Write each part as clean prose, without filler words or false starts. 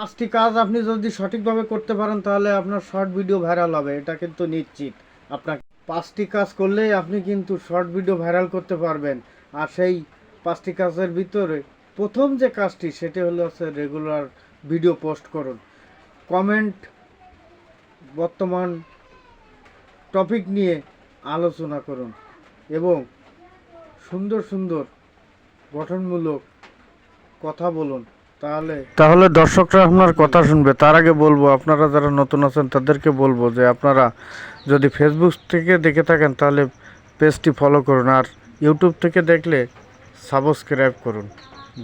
পাঁচটি কাজ আপনি যদি সঠিকভাবে করতে পারেন তাহলে আপনার শর্ট ভিডিও ভাইরাল হবে, এটা কিন্তু নিশ্চিত। আপনাকে পাঁচটি কাজ করলেই আপনি কিন্তু শর্ট ভিডিও ভাইরাল করতে পারবেন। আর সেই পাঁচটি কাজের ভিতরে প্রথম যে কাজটি সেটি হলো রেগুলার ভিডিও পোস্ট করুন। কমেন্ট বর্তমান টপিক নিয়ে আলোচনা করুন এবং সুন্দর সুন্দর গঠনমূলক কথা বলুন। তাহলে দর্শকরা আপনার কথা শুনবে। তার আগে বলবো, আপনারা যারা নতুন আছেন তাদেরকে বলবো যে আপনারা যদি ফেসবুক থেকে দেখে থাকেন তাহলে পেজটি ফলো করুন, আর ইউটিউব থেকে দেখলে সাবস্ক্রাইব করুন।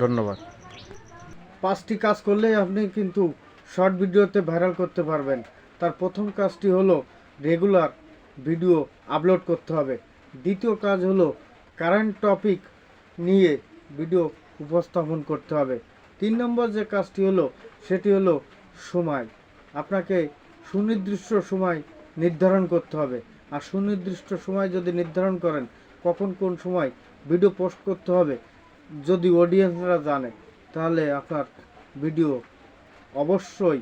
ধন্যবাদ। পাঁচটি কাজ করলেই আপনি কিন্তু শর্ট ভিডিওতে ভাইরাল করতে পারবেন। তার প্রথম কাজটি হলো রেগুলার ভিডিও আপলোড করতে হবে। দ্বিতীয় কাজ হলো কারেন্ট টপিক নিয়ে ভিডিও উপস্থাপন করতে হবে। 3 নম্বর যে কাজটি হলো সেটি হলো সময়। আপনাকে সুনির্দিষ্ট সময় নির্ধারণ করতে হবে। আর সুনির্দিষ্ট সময় যদি নির্ধারণ করেন কখন কোন সময় ভিডিও পোস্ট করতে হবে, যদি অডিয়েন্সরা জানে তাহলে আপনার ভিডিও অবশ্যই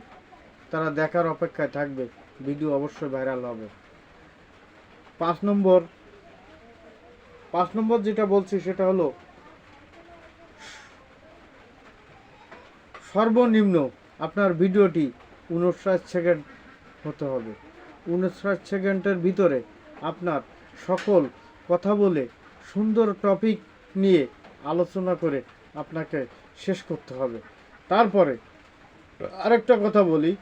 তারা দেখার অপেক্ষায় থাকবে, ভিডিও অবশ্যই ভাইরাল হবে। 5 নম্বর যেটা বলছি সেটা হলো সর্বনিম্ন আপনার ভিডিওটি 59 সেকেন্ড হতে হবে। 59 সেকেন্ডের ভিতরে আপনার সকল কথা বলে সুন্দর টপিক নিয়ে আলোচনা করে আপনাকে শেষ করতে হবে। তারপরে আরেকটা কথা বলি,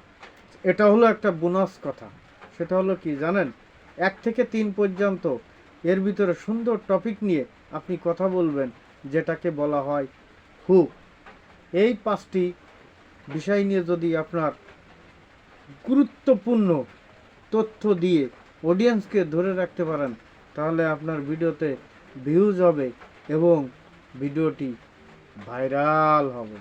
এটা হলো একটা বোনাস কথা। সেটা হলো কি জানেন, 1 থেকে 3 পর্যন্ত এর ভিতরে সুন্দর টপিক নিয়ে আপনি কথা বলবেন, যেটাকে বলা হয় হুক। এই 5টি বিষয় নিয়ে যদি আপনার গুরুত্বপূর্ণ তথ্য দিয়ে অডিয়েন্সকে ধরে রাখতে পারেন তাহলে আপনার ভিডিওতে ভিউজ হবে এবং ভিডিওটি ভাইরাল হবে।